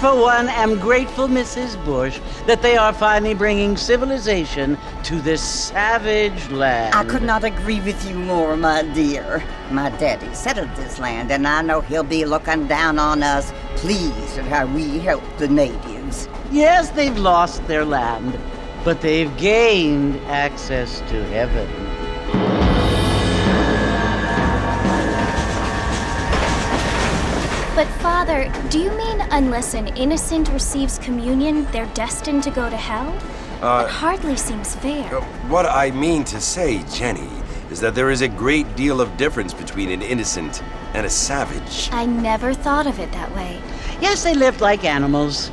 for one, am grateful, Mrs. Bush, that they are finally bringing civilization to this savage land. I could not agree with you more, my dear. My daddy settled this land, and I know he'll be looking down on us, pleased at how we help the natives. Yes, they've lost their land, but they've gained access to heaven. But Father, do you mean unless an innocent receives communion, they're destined to go to hell? That hardly seems fair. What I mean to say, Jenny, is that there is a great deal of difference between an innocent and a savage. I never thought of it that way. Yes, they lived like animals,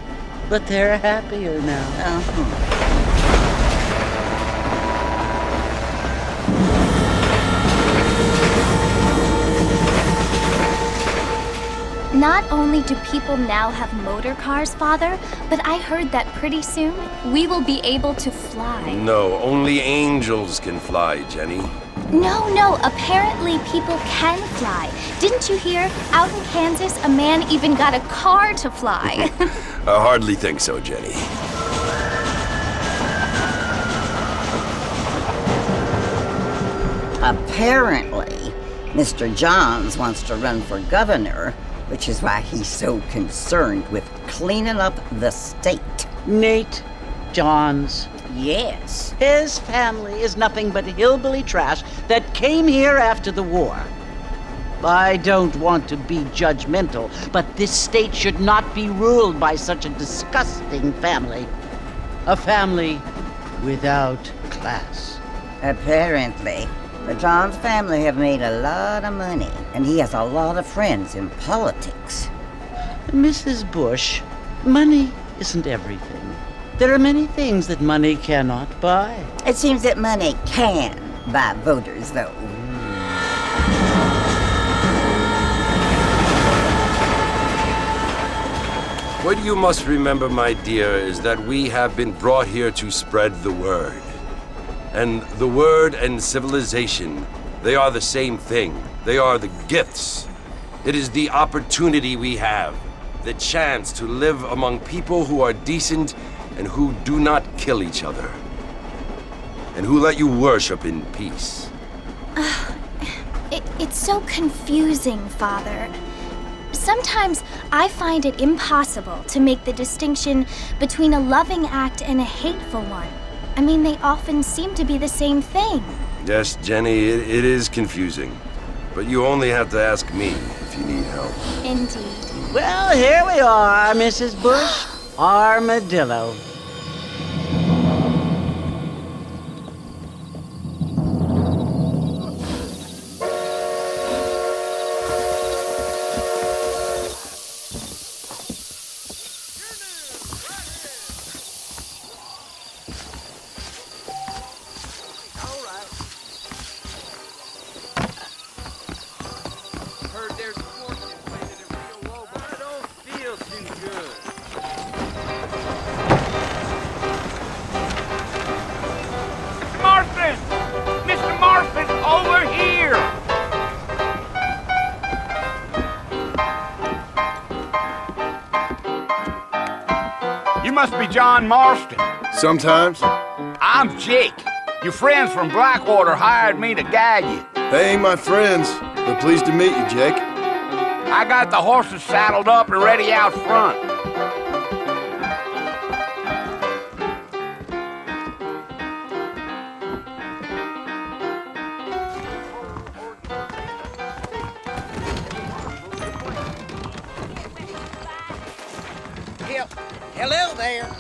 but they're happier now. Not only do people now have motor cars, Father, but I heard that pretty soon we will be able to fly. No, only angels can fly, Jenny. No, apparently people can fly. Didn't you hear? Out in Kansas, a man even got a car to fly. I hardly think so, Jenny. Apparently, Mr. Johns wants to run for governor, which is why he's so concerned with cleaning up the state. Nate Johns. Yes. His family is nothing but hillbilly trash that came here after the war. I don't want to be judgmental, but this state should not be ruled by such a disgusting family. A family without class. Apparently. The Johns family have made a lot of money, and he has a lot of friends in politics. Mrs. Bush, money isn't everything. There are many things that money cannot buy. It seems that money can buy voters, though. What you must remember, my dear, is that we have been brought here to spread the word. And the word and civilization, they are the same thing. They are the gifts. It is the opportunity we have, the chance to live among people who are decent and who do not kill each other, and who let you worship in peace. It's so confusing, Father. Sometimes I find it impossible to make the distinction between a loving act and a hateful one. I mean, they often seem to be the same thing. Yes, Jenny, it is confusing. But you only have to ask me if you need help. Indeed. Well, here we are, Mrs. Bush. Armadillo. You must be John Marston. Sometimes. I'm Jake. Your friends from Blackwater hired me to guide you. They ain't my friends, but pleased to meet you, Jake. I got the horses saddled up and ready out front. Hello there.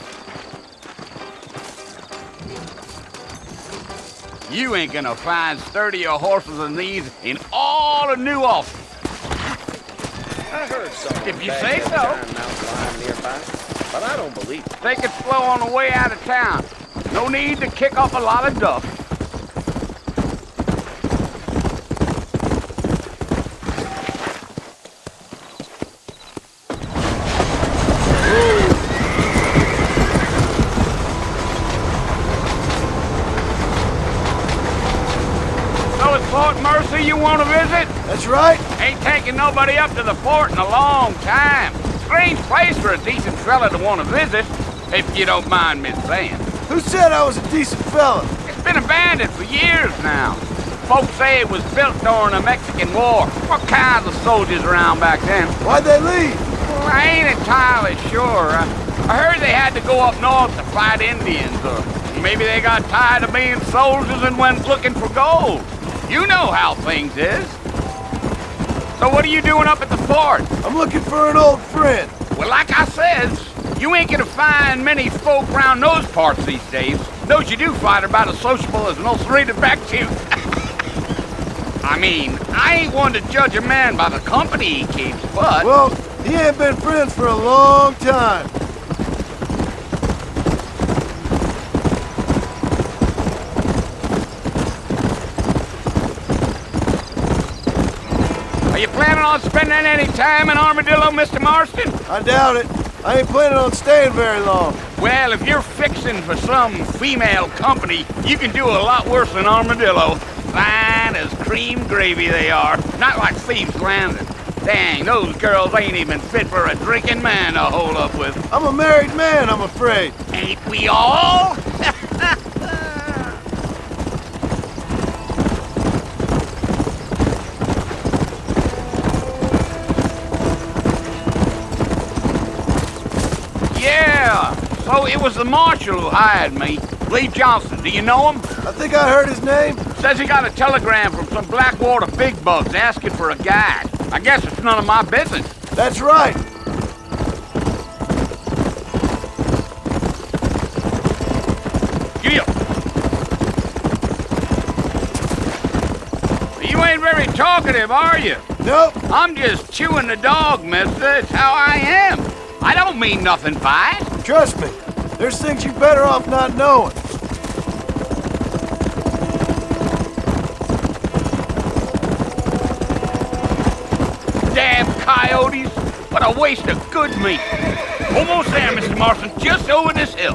You ain't gonna find sturdier horses than these in all of New Orleans. I heard something. If you say so. Nearby, but I don't believe it. Take it slow on the way out of town. No need to kick up a lot of dust. Fort Mercy you want to visit? That's right. Ain't taking nobody up to the fort in a long time. strange place for a decent fella to want to visit, if you don't mind me saying. Who said I was a decent fella? It's been abandoned for years now. Folks say it was built during the Mexican War. What kinds of soldiers around back then? Why'd they leave? Well, I ain't entirely sure. I heard they had to go up north to fight Indians, or maybe they got tired of being soldiers and went looking for gold. You know how things is. So what are you doing up at the fort? I'm looking for an old friend. Well, like I says, you ain't gonna find many folk round those parts these days. Those you do find are about as sociable as an ulcerated back tooth. I mean, I ain't one to judge a man by the company he keeps, but... Well, he ain't been friends for a long time. Are you planning on spending any time in Armadillo, Mr. Marston? I doubt it. I ain't planning on staying very long. Well, if you're fixing for some female company, you can do a lot worse than Armadillo. Fine as cream gravy they are. Not like Thieves' Landing. Dang, those girls ain't even fit for a drinking man to hold up with. I'm a married man, I'm afraid. Ain't we all? Yeah, so it was the marshal who hired me. Lee Johnson, do you know him? I think I heard his name. Says he got a telegram from some Blackwater big bugs asking for a guide. I guess it's none of my business. That's right. Giddy up. You ain't very talkative, are you? Nope. I'm just chewing the dog, mister. It's how I am. I don't mean nothing by it. Trust me. There's things you're better off not knowing. Damn coyotes. What a waste of good meat. Almost there, Mr. Marston. Just over this hill.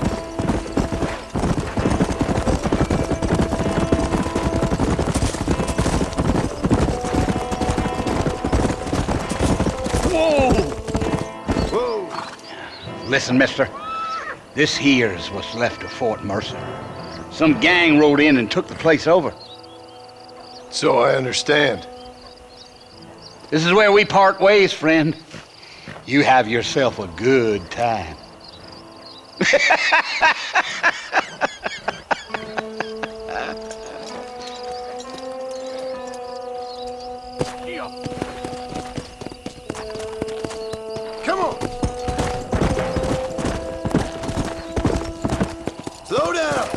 Whoa. Listen, mister. This here's what's left of Fort Mercer. Some gang rode in and took the place over. So I understand. This is where we part ways, friend. You have yourself a good time. Come on. Slow down.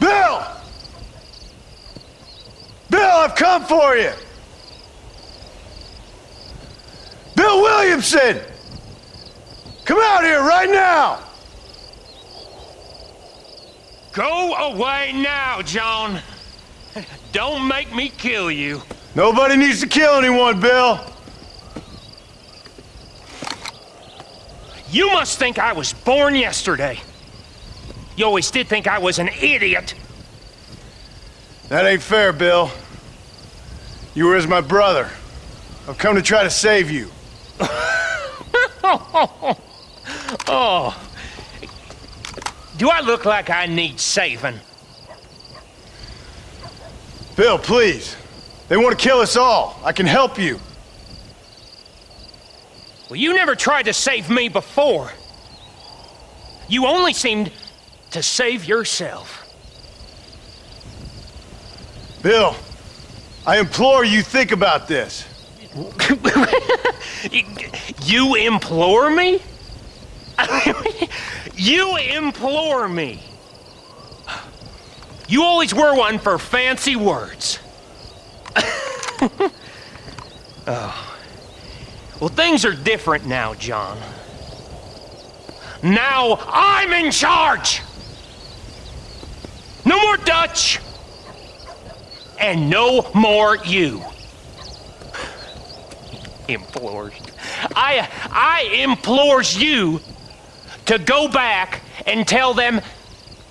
Bill! Bill, I've come for you! Bill Williamson! Come out here right now! Go away now, John. Don't make me kill you. Nobody needs to kill anyone, Bill. You must think I was born yesterday. You always did think I was an idiot. That ain't fair, Bill. You were as my brother. I've come to try to save you. Oh. Do I look like I need saving? Bill, please. They want to kill us all. I can help you. Well, you never tried to save me before. You only seemed to save yourself. Bill, I implore you think about this. You implore me? You implore me. You always were one for fancy words. Oh. Well, things are different now, John. Now I'm in charge! No more Dutch! And no more you. Implores. I implores you to go back and tell them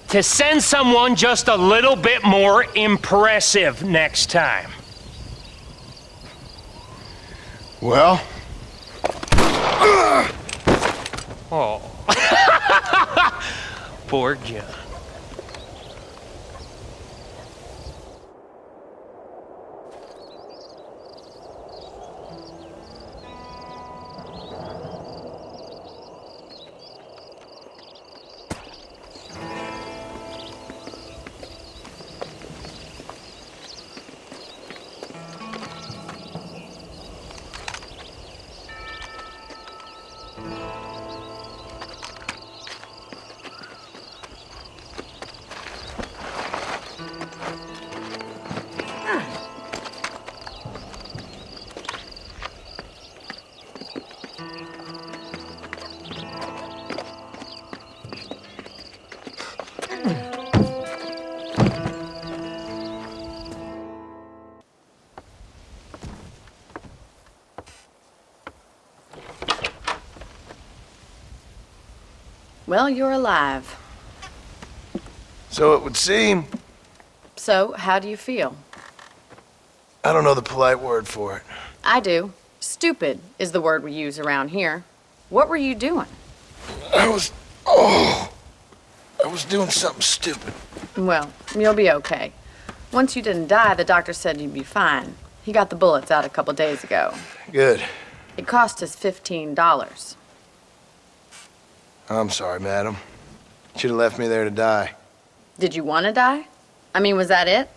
to send someone just a little bit more impressive next time. Well? Oh. Poor John. Well, you're alive. So it would seem. So, how do you feel? I don't know the polite word for it. I do. Stupid is the word we use around here. What were you doing? I was doing something stupid. Well, you'll be okay. Once you didn't die, the doctor said you'd be fine. He got the bullets out a couple days ago. Good. It cost us $15. I'm sorry, madam. Should have left me there to die. Did you want to die? I mean, was that it?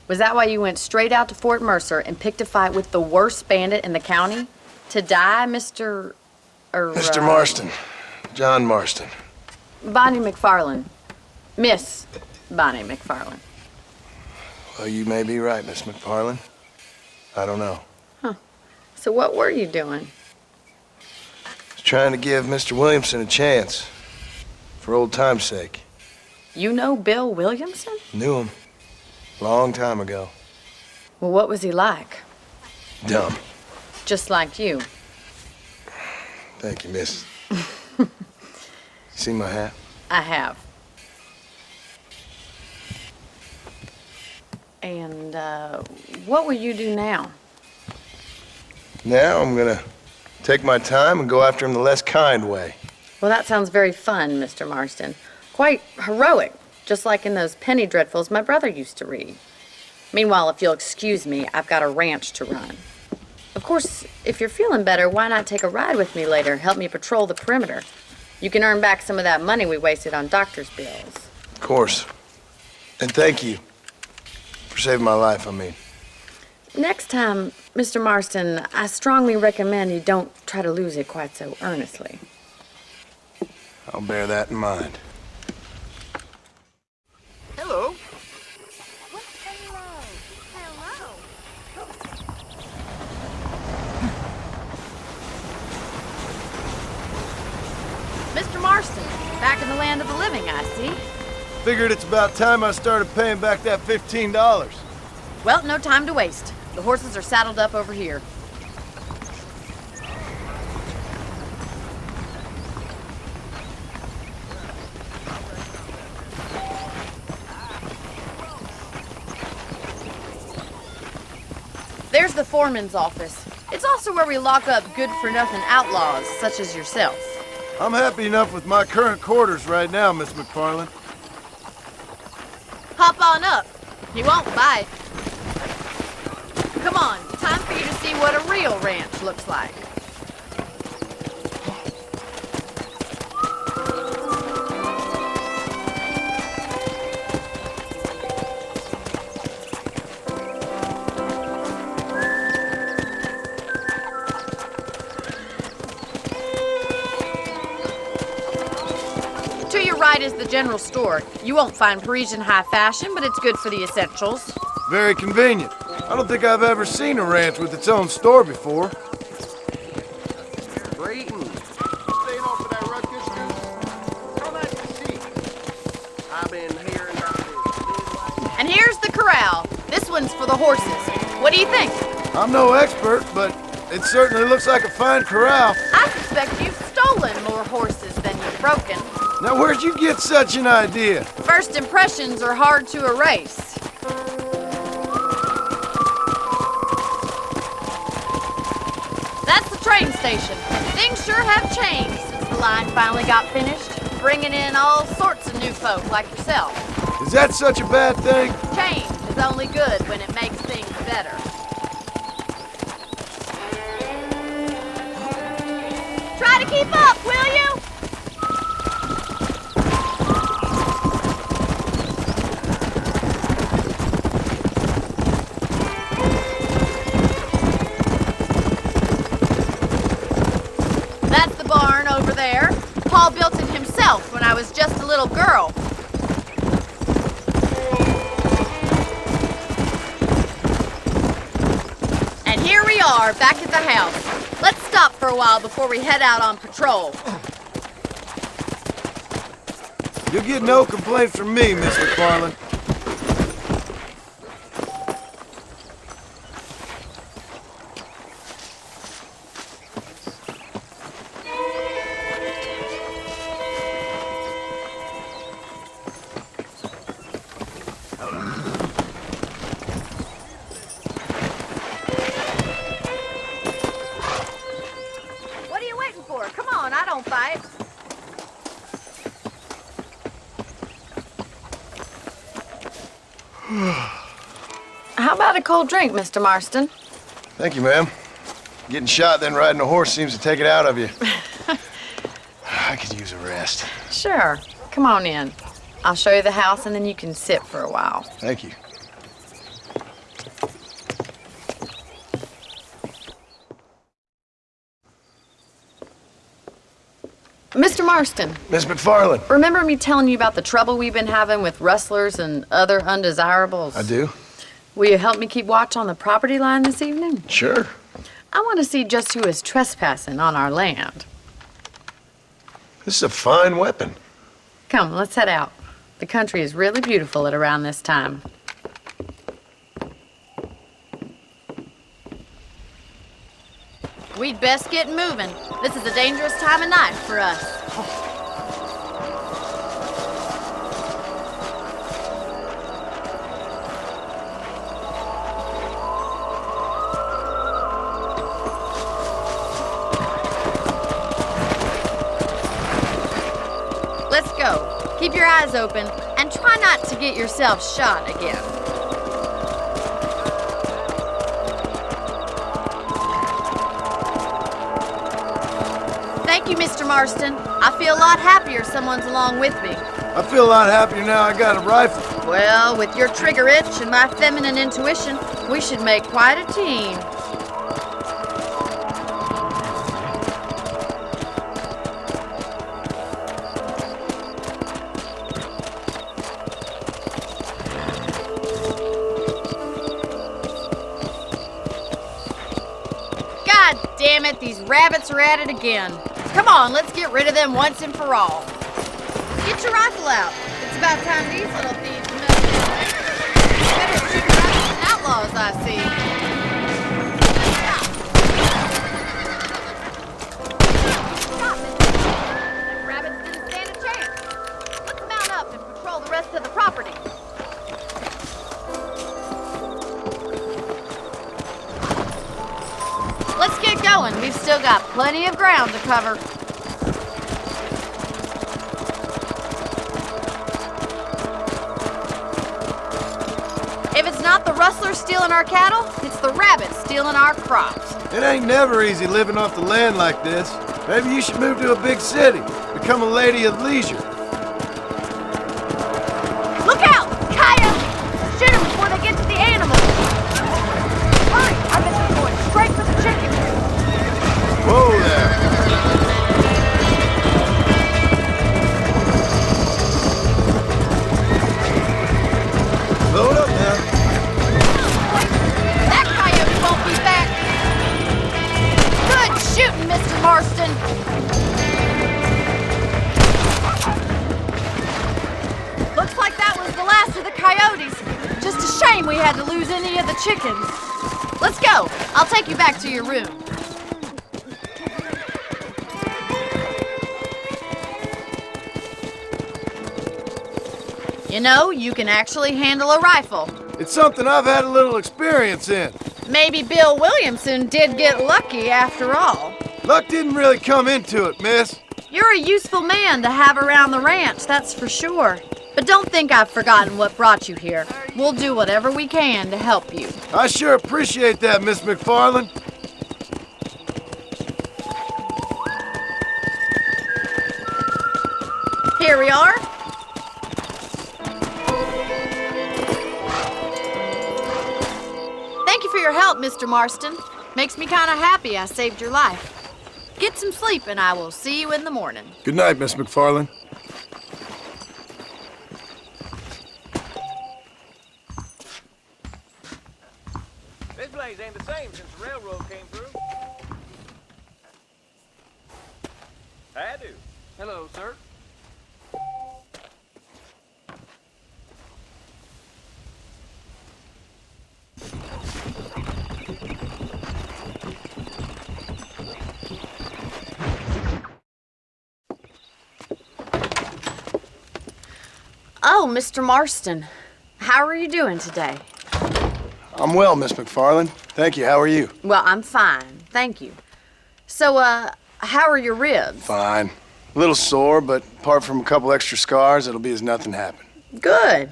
Was that why you went straight out to Fort Mercer and picked a fight with the worst bandit in the county? To die, Mr. Mr. Marston. John Marston. Bonnie McFarland. Miss Bonnie McFarland. Well, you may be right, Miss McFarland. I don't know. So what were you doing? I was trying to give Mr. Williamson a chance. For old time's sake. You know Bill Williamson? Knew him. Long time ago. Well, what was he like? Dumb. Just like you. Thank you, miss. See my hat? I have. And, what will you do now? Now I'm gonna take my time and go after him the less kind way. Well, that sounds very fun, Mr. Marston. Quite heroic, just like in those penny dreadfuls my brother used to read. Meanwhile, if you'll excuse me, I've got a ranch to run. Of course, if you're feeling better, why not take a ride with me later? Help me patrol the perimeter. You can earn back some of that money we wasted on doctor's bills. Of course. And thank you. For saving my life, I mean. Next time, Mr. Marston, I strongly recommend you don't try to lose it quite so earnestly. I'll bear that in mind. Hello. Mr. Marston, back in the land of the living, I see. Figured it's about time I started paying back that $15. Well, no time to waste. The horses are saddled up over here. There's the foreman's office. It's also where we lock up good-for-nothing outlaws, such as yourself. I'm happy enough with my current quarters right now, Miss McFarland. Hop on up. You won't bite. Come on, time for you to see what a real ranch looks like. To your right is the general store. You won't find Parisian high fashion, but it's good for the essentials. Very convenient. I don't think I've ever seen a ranch with its own store before. Greetings. Staying off of that ruckus, dude? How nice to see you. I've been hearing about this. And here's the corral. This one's for the horses. What do you think? I'm no expert, but It certainly looks like a fine corral. I suspect you've stolen more horses than you've broken. Now, where'd you get such an idea? First impressions are hard to erase. That's the train station. Things sure have changed since the line finally got finished, bringing in all sorts of new folk like yourself. Is that such a bad thing? Change is only good when it makes things better. Try to keep up, will you? That's the barn over there. Paul built it himself when I was just a little girl. And here we are, back at the house. Let's stop for a while before we head out on patrol. You'll get no complaints from me, Miss McFarland. What are you waiting for? Come on, I don't fight. How about a cold drink, Mr. Marston? Thank you, ma'am. Getting shot, then riding a horse seems to take it out of you. I could use a rest. Sure. Come on in. I'll show you the house and then you can sit for a while. Thank you. Mr. Marston, Miss McFarland. remember me telling you about the trouble we've been having with rustlers and other undesirables? I do. Will you help me keep watch on the property line this evening? Sure. I want to see just who is trespassing on our land. This is a fine weapon. Come, let's head out. The country is really beautiful at around this time. We'd best get moving. This is a dangerous time of night for us. Let's go. Keep your eyes open and try not to get yourself shot again. Thank you, Mr. Marston. I feel a lot happier someone's along with me. I feel a lot happier now I got a rifle. Well, with your trigger itch and my feminine intuition, we should make quite a team. God damn it, these rabbits are at it again. Come on, let's get rid of them once and for all. Get your rifle out. It's about time these little thieves know. Better shoot rabbits than outlaws, I see. Stop it. Them rabbits didn't stand a chance. Let's mount up and patrol the rest of the property. Let's get going. We've still got plenty of ground to cover. If it's not the rustlers stealing our cattle, it's the rabbits stealing our crops. It ain't never easy living off the land like this. Maybe you should move to a big city. Become a lady of leisure. Look out! Coyotes! Shoot them before they get to the animals. Hurry! I bet they're going straight for the chicken. Whoa there. Load up now. That coyote won't be back. Good shooting, Mr. Marston. Looks like that was the last of the coyotes. Just a shame we had to lose any of the chickens. Let's go. I'll take you back to your room. You know, you can actually handle a rifle. It's something I've had a little experience in. Maybe Bill Williamson did get lucky after all. Luck didn't really come into it, miss. You're a useful man to have around the ranch, that's for sure. But don't think I've forgotten what brought you here. We'll do whatever we can to help you. I sure appreciate that, Miss McFarland. Here we are. Thank you for your help, Mr. Marston. Makes me kind of happy I saved your life. Get some sleep and I will see you in the morning. Good night, Miss McFarland. This place ain't the same since the railroad came through. I do. Hello, sir. Oh, Mr. Marston. How are you doing today? I'm well, Miss McFarland. Thank you. How are you? Well, I'm fine. Thank you. So, how are your ribs? Fine. A little sore, but apart from a couple extra scars, it'll be as nothing happened. Good.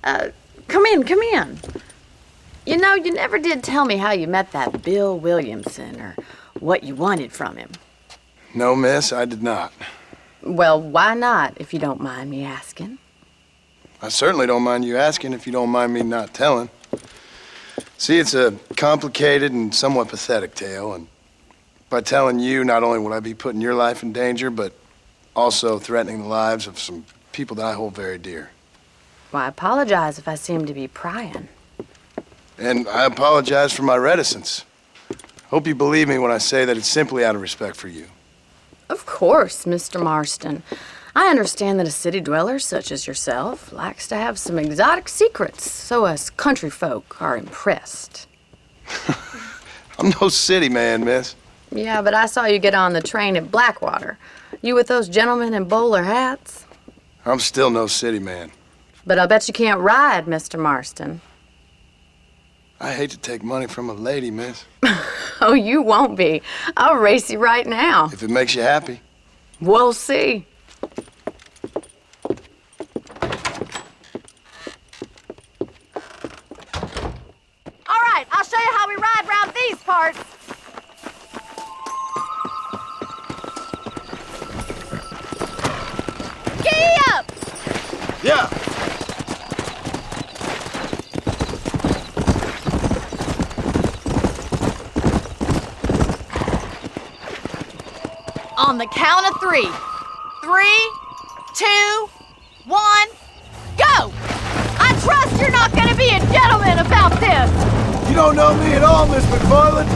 Come in. You know, you never did tell me how you met that Bill Williamson or what you wanted from him. No, miss, I did not. Well, why not, if you don't mind me asking? I certainly don't mind you asking if you don't mind me not telling. See, it's a complicated and somewhat pathetic tale, and by telling you, not only would I be putting your life in danger, but also threatening the lives of some people that I hold very dear. Well, I apologize if I seem to be prying. And I apologize for my reticence. Hope you believe me when I say that it's simply out of respect for you. Of course, Mr. Marston. I understand that a city dweller such as yourself likes to have some exotic secrets, so us country folk are impressed. I'm no city man, miss. Yeah, but I saw you get on the train at Blackwater. You with those gentlemen in bowler hats? I'm still no city man. But I'll bet you can't ride, Mr. Marston. I hate to take money from a lady, miss. Oh, you won't be. I'll race you right now. If it makes you happy. We'll see. All right, I'll show you how we ride round these parts. Giddy up! Yeah. On the count of 3. 3, 2, 1, go! I trust you're not gonna be a gentleman about this! You don't know me at all, Miss McFarland.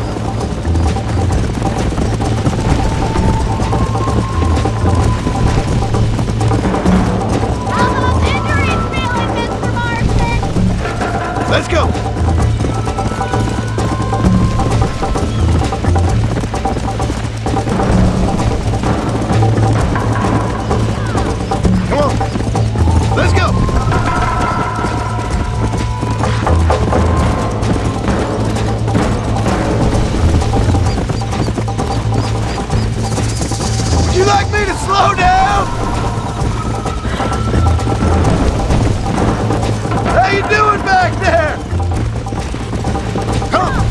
How those injuries feeling, Mr. Marston? Let's go. Come on. Let's go. Would you like me to slow down? How you doing back there? Come on.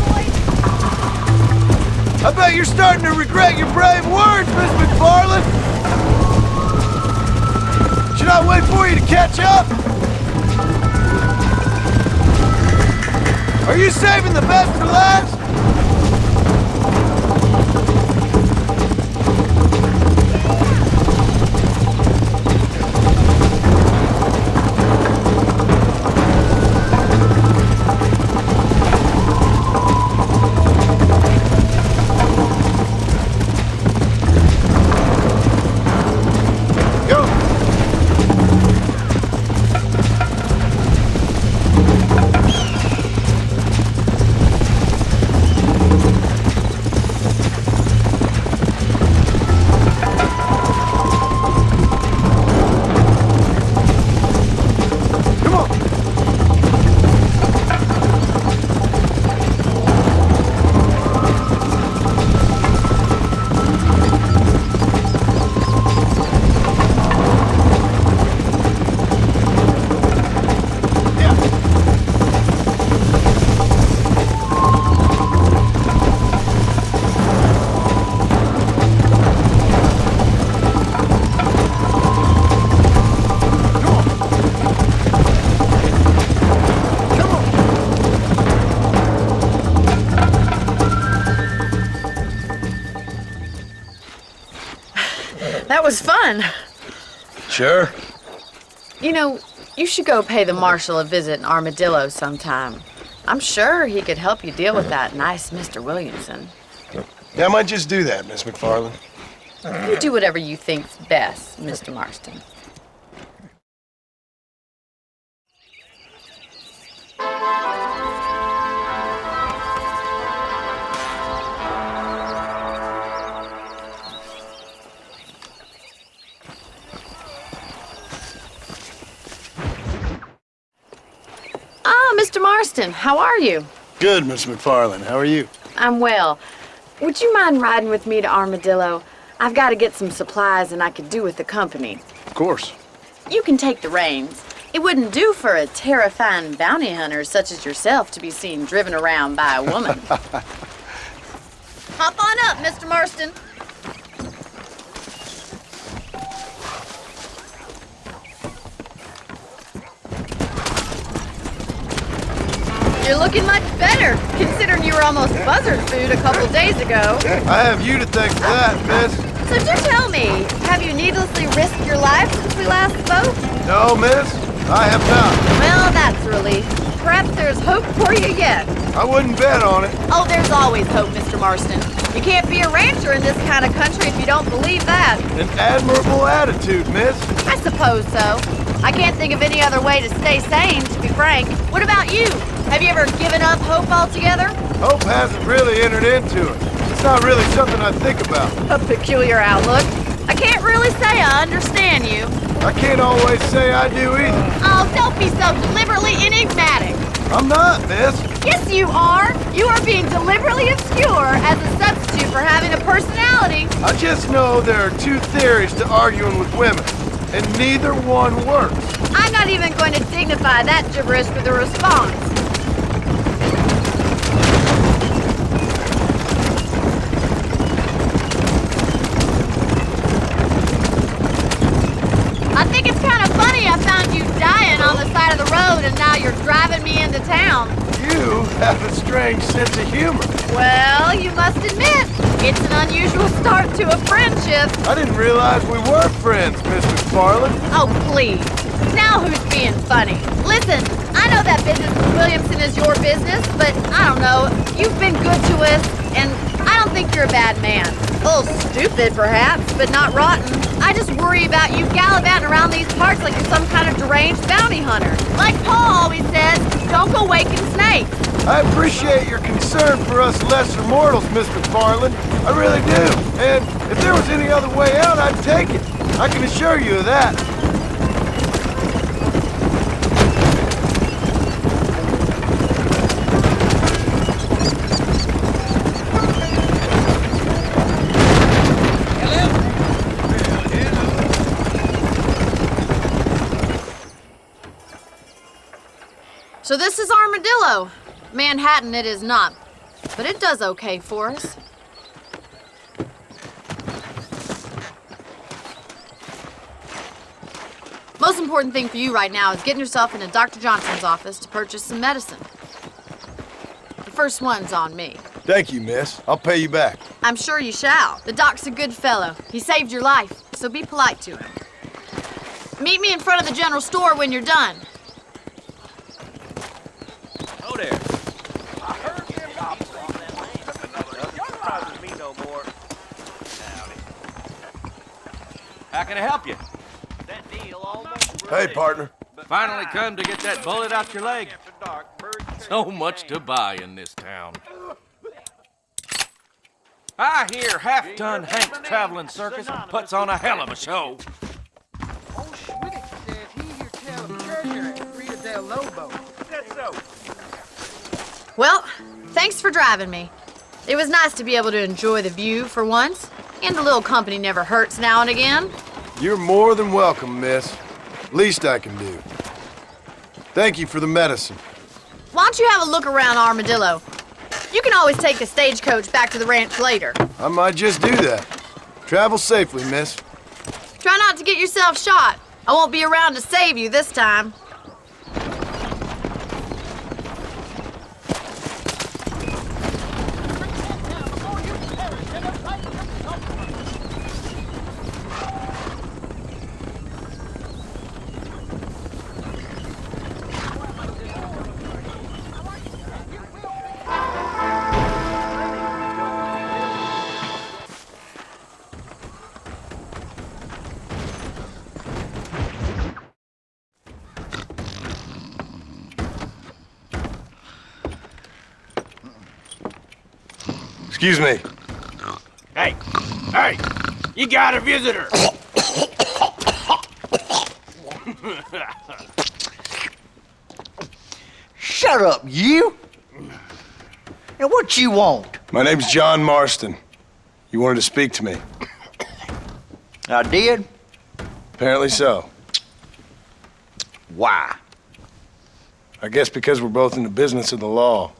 I bet you're starting to regret your brave words, Miss McFarland. Should I wait for you to catch up? Are you saving the best for last? fun. Sure. You know, you should go pay the marshal a visit in Armadillo sometime. I'm sure he could help you deal with that nice Mr. Williamson. Yeah, I might just do that, Miss McFarland. You do whatever you think's best, Mr. Marston. Ah, Mr. Marston, how are you? Good, Miss McFarland. How are you? I'm well. Would you mind riding with me to Armadillo? I've got to get some supplies and I could do with the company. Of course. You can take the reins. It wouldn't do for a terrifying bounty hunter such as yourself to be seen driven around by a woman. Hop on up, Mr. Marston. You're looking much better, considering you were almost buzzard food a couple days ago. I have you to thank for that, miss. So just tell me, have you needlessly risked your life since we last spoke? No, miss, I have not. Well, that's a relief. Perhaps there's hope for you yet. I wouldn't bet on it. Oh, there's always hope, Mr. Marston. You can't be a rancher in this kind of country if you don't believe that. An admirable attitude, miss. I suppose so. I can't think of any other way to stay sane, to be frank. What about you? Have you ever given up hope altogether? Hope hasn't really entered into it. It's not really something I think about. A peculiar outlook. I can't really say I understand you. I can't always say I do either. Oh, don't be so deliberately enigmatic. I'm not, miss. Yes, you are. You are being deliberately obscure as a substitute for having a personality. I just know there are two theories to arguing with women, and neither one works. I'm not even going to dignify that gibberish with a response. I think it's kind of funny I found you dying on the side of the road and now you're driving me into town. You have a strange sense of humor. Well, you must admit, it's an unusual start to a friendship. I didn't realize we were friends, Miss McFarland. Oh, please. Now who's being funny? Listen, I know that business with Williamson is your business, but I don't know. You've been good to us, and I don't think you're a bad man. A little stupid, perhaps, but not rotten. I just worry about you gallivanting around these parts like you're some kind of deranged bounty hunter. Like Paul always says, don't go waking snakes. I appreciate your concern for us lesser mortals, Miss McFarland. I really do. And if there was any other way out, I'd take it. I can assure you of that. So this is Armadillo. Manhattan it is not, but it does okay for us. Most important thing for you right now is getting yourself into Dr. Johnson's office to purchase some medicine. The first one's on me. Thank you, miss. I'll pay you back. I'm sure you shall. The doc's a good fellow. He saved your life, so be polite to him. Meet me in front of the general store when you're done. Oh, there. I heard them goblins on that land. Nothing surprises me no more. Howdy. How can I help you? That deal almost Hey, partner. finally come to get that bullet out your leg. So much to buy in this town. I hear half-ton Hank's traveling circus puts on a hell of a show. Old Schwittick says he hear tell of Churcher and Rita Del Lobo. That's so. Well, thanks for driving me. It was nice to be able to enjoy the view for once, and a little company never hurts now and again. You're more than welcome, miss. Least I can do. Thank you for the medicine. Why don't you have a look around Armadillo? You can always take a stagecoach back to the ranch later. I might just do that. Travel safely, miss. Try not to get yourself shot. I won't be around to save you this time. Excuse me. Hey, you got a visitor. Shut up, you! And what you want? My name's John Marston. You wanted to speak to me. I did? Apparently so. Why? I guess because we're both in the business of the law.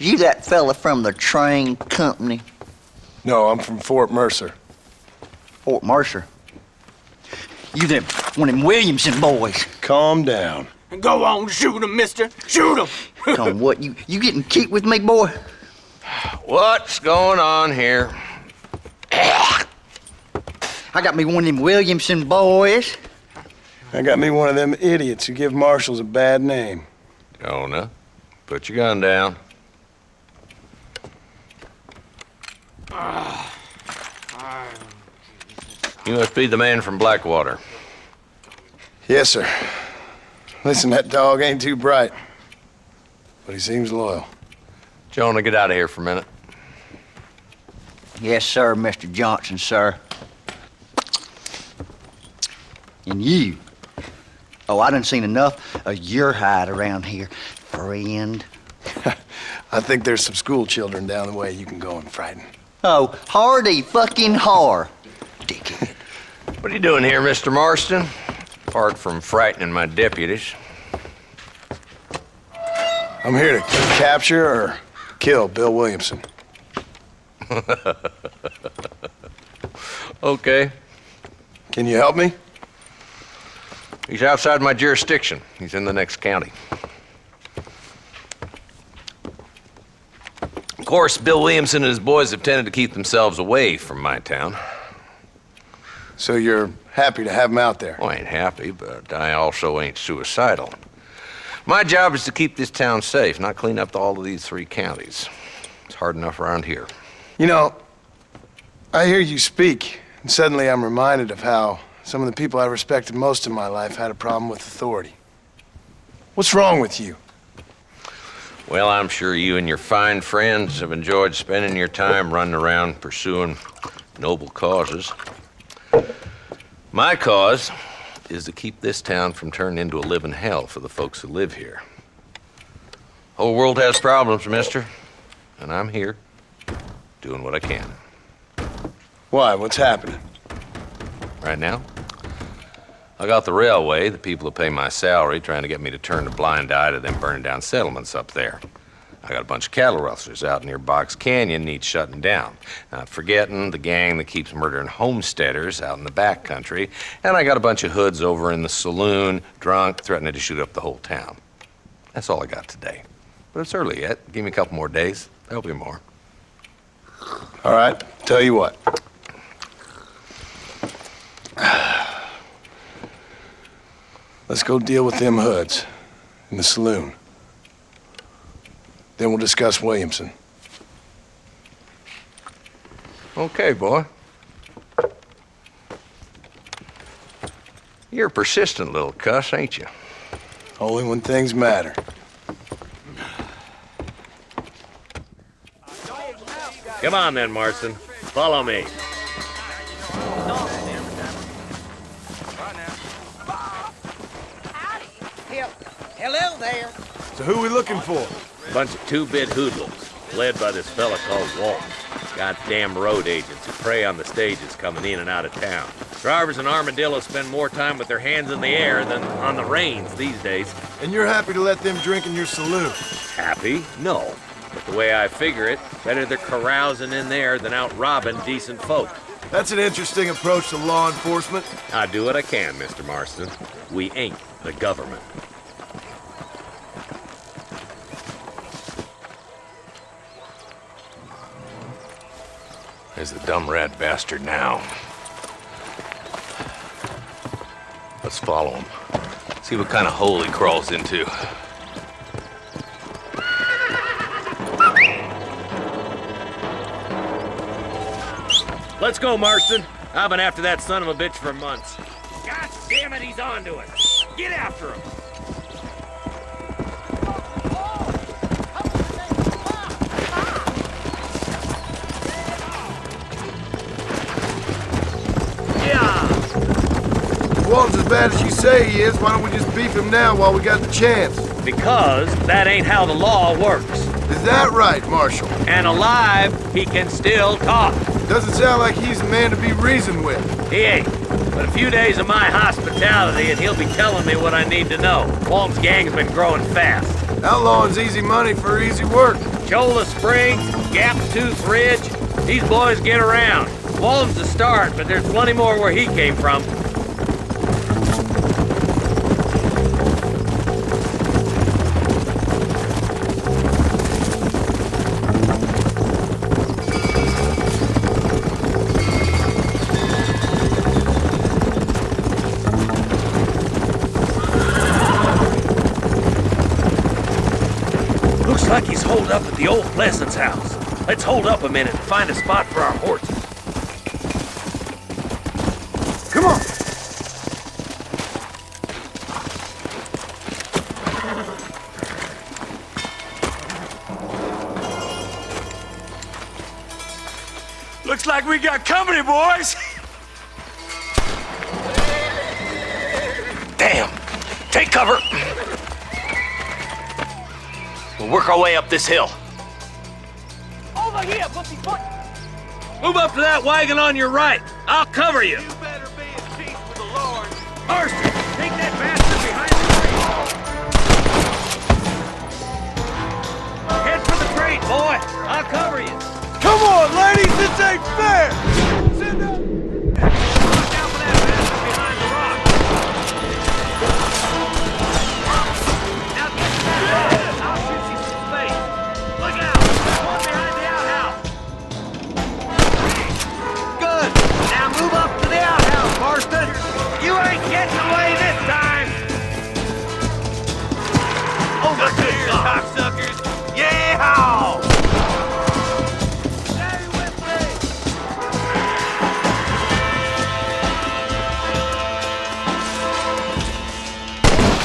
You that fella from the train company? No, I'm from Fort Mercer. Fort Mercer? You them one of them Williamson boys? Calm down. Go on, shoot him, mister. Shoot him. Come on, what, you getting kicked with me, boy? What's going on here? I got me one of them Williamson boys. I got me one of them idiots who give marshals a bad name. Jonah, put your gun down. You must be the man from Blackwater. Yes, sir. Listen, that dog ain't too bright, but he seems loyal. Jonah, get out of here for a minute. Yes, sir, Mr. Johnson, sir. And you? Oh, I done seen enough of your hide around here, friend. I think there's some school children down the way you can go and frighten. Oh, hardy fucking har. Dickhead. What are you doing here, Mr. Marston? Apart from frightening my deputies. I'm here to capture or kill Bill Williamson. Okay. Can you help me? He's outside my jurisdiction. He's in the next county. Of course, Bill Williamson and his boys have tended to keep themselves away from my town. So you're happy to have him out there? Well, I ain't happy, but I also ain't suicidal. My job is to keep this town safe, not clean up all of these 3 counties. It's hard enough around here. You know, I hear you speak, and suddenly I'm reminded of how some of the people I respected most in my life had a problem with authority. What's wrong with you? Well, I'm sure you and your fine friends have enjoyed spending your time running around pursuing noble causes. My cause is to keep this town from turning into a living hell for the folks who live here. Whole world has problems, mister, and I'm here doing what I can. Why? What's happening? Right now, I got the railway, the people who pay my salary, trying to get me to turn a blind eye to them burning down settlements up there. I got a bunch of cattle rustlers out near Box Canyon needs shutting down. Not forgetting the gang that keeps murdering homesteaders out in the back country. And I got a bunch of hoods over in the saloon, drunk, threatening to shoot up the whole town. That's all I got today. But it's early yet. Give me a couple more days. There'll be more. All right, tell you what. Let's go deal with them hoods in the saloon. Then we'll discuss Williamson. Okay, boy. You're a persistent little cuss, ain't you? Only when things matter. Come on then, Marston. Follow me. Hello there. So who we looking for? Bunch of two-bit hoodlums, led by this fella called Walt. Goddamn road agents who prey on the stages coming in and out of town. Drivers in Armadillo spend more time with their hands in the air than on the reins these days. And you're happy to let them drink in your saloon? Happy? No. But the way I figure it, better they're carousing in there than out robbing decent folk. That's an interesting approach to law enforcement. I do what I can, Mr. Marston. We ain't the government. There's the dumb rat bastard now. Let's follow him. See what kind of hole he crawls into. Let's go, Marston. I've been after that son of a bitch for months. God damn it! it, he's on to us. Get after him. If Walton's as bad as you say he is, why don't we just beef him now while we got the chance? Because that ain't how the law works. Is that right, Marshal? And alive, he can still talk. Doesn't sound like he's the man to be reasoned with. He ain't. But a few days of my hospitality and he'll be telling me what I need to know. Walton's gang's been growing fast. Outlawing's easy money for easy work. Cholla Springs, Gap Tooth Ridge, these boys get around. Walton's the start, but there's plenty more where he came from. Looks like he's holed up at the old Pleasance house. Let's hold up a minute and find a spot for our horses. Come on! Looks like we got company, boys. Damn! Take cover! We'll work our way up this hill. Over here, pussy foot! Move up to that wagon on your right. I'll cover you. You better be in peace with the Lord. Marston, take that bastard behind the crate. Head for the crate, boy. I'll cover you. Come on, ladies, this ain't fair! Sit down! Watch out for that bastard behind the rock. Now get to that rock. I'll shoot you some space. Look out. There's one behind the outhouse. Good. Now move up to the outhouse, Marston. You ain't getting away this time. Over here, cocksuckers. Yeah! Stay with me.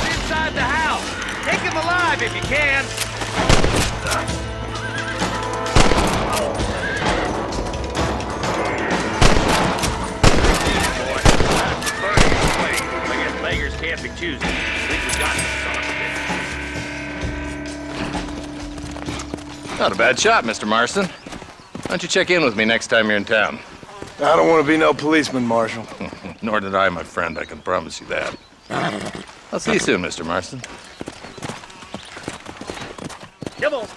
Inside the house. Take him alive if you can. I guess beggars can't be choosy. At least we've got this son of a bitch. Not a bad shot, Mr. Marston. Why don't you check in with me next time you're in town? I don't want to be no policeman, Marshal. Nor did I, my friend. I can promise you that. I'll see you soon, Mr. Marston. Come on.